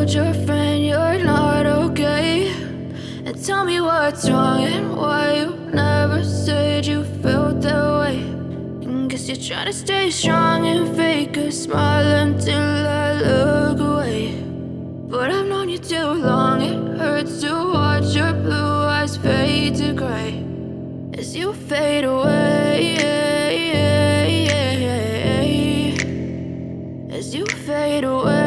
told your friend you're not okay? And tell me what's wrong and why you never said you felt that way. And guess you're trying to stay strong and fake a smile until I look away. But I've known you too long, it hurts to watch your blue eyes fade to gray as you fade away, as you fade away.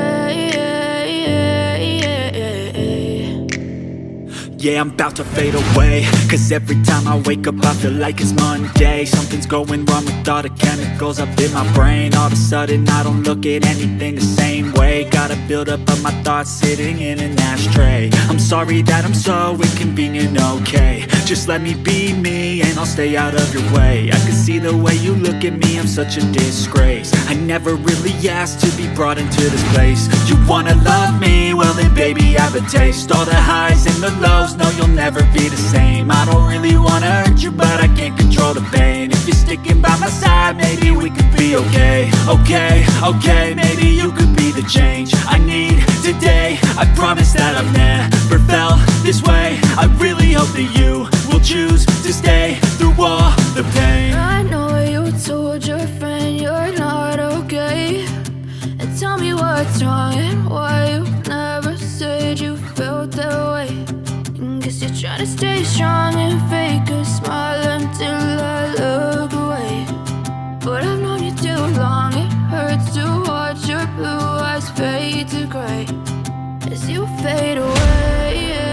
Yeah, I'm about to fade away, cause every time I wake up I feel like it's Monday. Something's going wrong with all the chemicals up in my brain. All of a sudden I don't look at anything the same way. Got a buildup of my thoughts sitting in an ashtray. I'm sorry that I'm so inconvenient, okay? Just let me be me and I'll stay out of your way. I can see the way you look at me, I'm such a disgrace. I never really asked to be brought into this place. You wanna love me? Well then baby I have a taste. All the highs and the lows, no you'll never be the same. I don't really wanna hurt you but I can't control the pain. If you're sticking by my side maybe we could be okay. Okay, maybe you could be the change I need today. I promise that I've never felt this way. I really hope that you will choose to stay through all the pain. I know you told your friend you're not okay. And tell me what's wrong and why you never said you felt that way. And guess you're trying to stay strong and fake a smile until I look away. But I've known you too long, it hurts to watch your blue eyes fade to gray as you fade away.